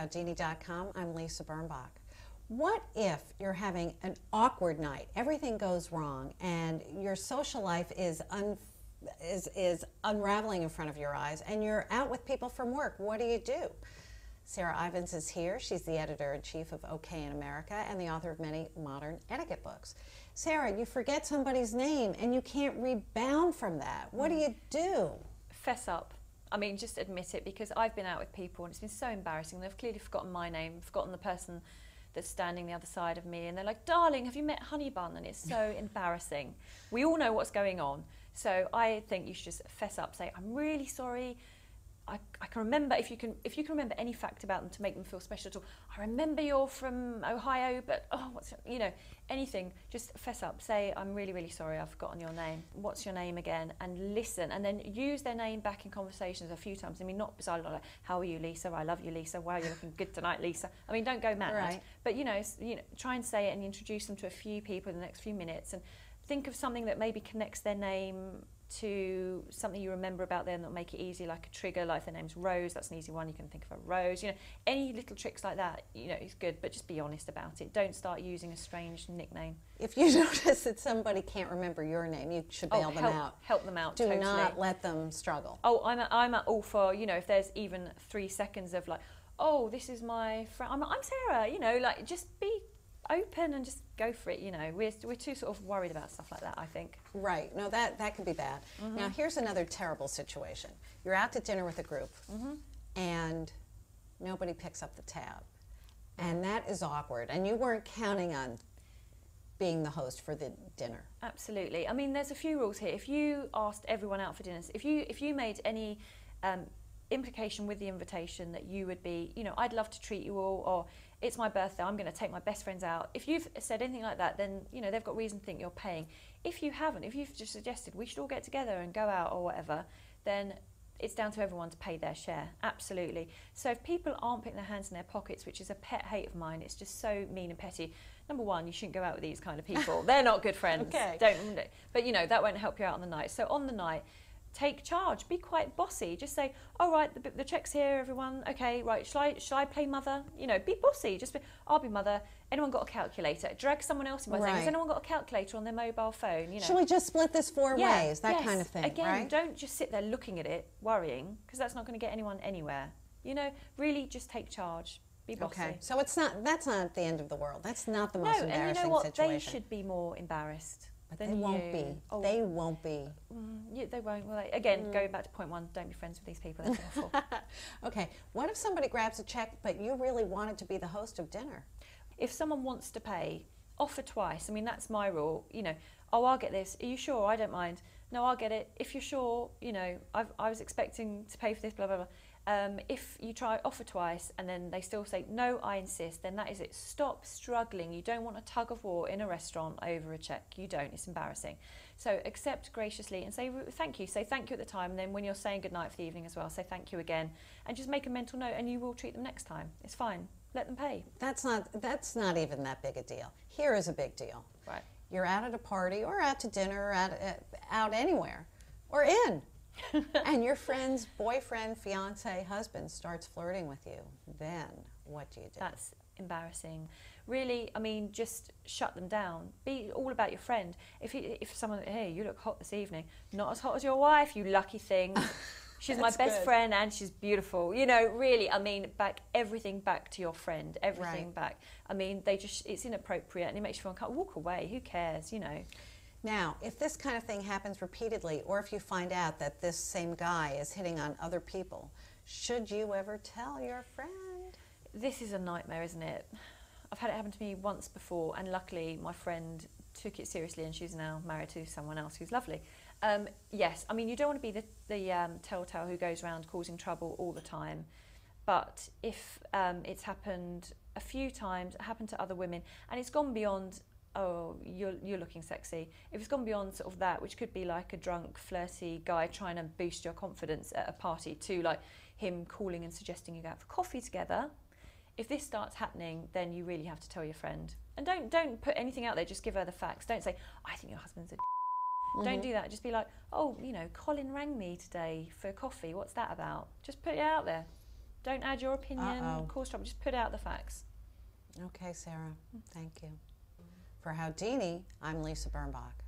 howdini.com. I'm Lisa Birnbach. What if you're having an awkward night, everything goes wrong, and your social life is unraveling in front of your eyes, and you're out with people from work? What do? Sarah Ivins is here. She's the editor-in-chief of OK in America and the author of many modern etiquette books. Sarah, you forget somebody's name and you can't rebound from that. What do? Fess up. I mean, just admit it, because I've been out with people and it's been so embarrassing. They've clearly forgotten my name, forgotten the person that's standing the other side of me, and they're like, darling, have you met Honey Bun? And it's so embarrassing. We all know what's going on. So I think you should just fess up, say, I'm really sorry. I can remember, if you can remember any fact about them to make them feel special at all. I remember you're from Ohio, but anything, just fess up. Say, I'm really, really sorry, I've forgotten your name. What's your name again? And listen, and then use their name back in conversations a few times. I mean, not bizarre, like, how are you, Lisa? I love you, Lisa. Wow, you're looking good tonight, Lisa. I mean, don't go mad. Right. But try and say it and introduce them to a few people in the next few minutes, and think of something that maybe connects their name to something you remember about them that'll make it easy, like a trigger, like if their name's Rose, that's an easy one, you can think of a Rose, any little tricks like that, is good, but just be honest about it. Don't start using a strange nickname. If you notice that somebody can't remember your name, you should bail them out. Help them out, Do totally. not let them struggle. Oh, I'm all for, if there's even 3 seconds of like, oh, this is my friend, I'm Sarah, like, just be open and just go for it. We're too sort of worried about stuff like that, I think. Right. No, that can be bad. Now, here's another terrible situation. You're out to dinner with a group, and nobody picks up the tab. And that is awkward. And you weren't counting on being the host for the dinner. Absolutely. I mean, there's a few rules here. If you asked everyone out for dinners, if you made any implication with the invitation that you would be, I'd love to treat you all, or it's my birthday, I'm going to take my best friends out. If you've said anything like that, then, they've got reason to think you're paying. If you haven't, if you've just suggested we should all get together and go out or whatever, then it's down to everyone to pay their share. Absolutely. So if people aren't putting their hands in their pockets, which is a pet hate of mine, it's just so mean and petty. Number one, you shouldn't go out with these kind of people. They're not good friends. Okay. But that won't help you out on the night. So on the night, take charge, be quite bossy. Just say, all right, the check's here, everyone. Okay, right, shall I play mother? Be bossy. I'll be mother. Anyone got a calculator? Drag someone else in by saying, has anyone got a calculator on their mobile phone? Shall we just split this 4 ways? That kind of thing, Again, right? don't just sit there looking at it, worrying, because that's not going to get anyone anywhere. Really just take charge. Be bossy. Okay, so that's not the end of the world. That's not the most embarrassing and you know what? situation. They should be more embarrassed. They won't be. Oh. They won't be. They won't. Well, again, going back to point 1, don't be friends with these people. That's awful. Okay, what if somebody grabs a check, but you really wanted to be the host of dinner? If someone wants to pay, offer twice. I mean, that's my rule. Oh, I'll get this. Are you sure? I don't mind. No, I'll get it. If you're sure, I was expecting to pay for this, blah, blah, blah. If you offer twice and then they still say, no, I insist, then that is it. Stop struggling. You don't want a tug of war in a restaurant over a check. You don't. It's embarrassing. So accept graciously and say thank you. Say thank you at the time, and then when you're saying goodnight for the evening as well, say thank you again, and just make a mental note, and you will treat them next time. It's fine. Let them pay. That's not even that big a deal. Here is a big deal. Right. You're out at a party or out to dinner or out anywhere or in. And your friend's boyfriend, fiance, husband starts flirting with you. Then what do you do? That's embarrassing. Really, I mean, just shut them down. Be all about your friend. If someone, hey, you look hot this evening. Not as hot as your wife, you lucky thing. She's my best friend and she's beautiful. Really, I mean, everything back to your friend. Everything back. I mean, it's inappropriate and it makes you feel uncomfortable. Walk away. Who cares? Now, if this kind of thing happens repeatedly, or if you find out that this same guy is hitting on other people, should you ever tell your friend? This is a nightmare, isn't it? I've had it happen to me once before, and luckily my friend took it seriously, and she's now married to someone else who's lovely. Yes, I mean, you don't want to be the telltale who goes around causing trouble all the time, but if it's happened a few times, it happened to other women, and it's gone beyond, oh, you're looking sexy. If it's gone beyond sort of that, which could be like a drunk, flirty guy trying to boost your confidence at a party, to like him calling and suggesting you go out for coffee together. If this starts happening, then you really have to tell your friend. And don't put anything out there, just give her the facts. Don't say, I think your husband's a Don't do that. Just be like, oh, Colin rang me today for coffee. What's that about? Just put it out there. Don't add your opinion, cause trouble, just put out the facts. Okay, Sarah, thank you. For Houdini, I'm Lisa Birnbach.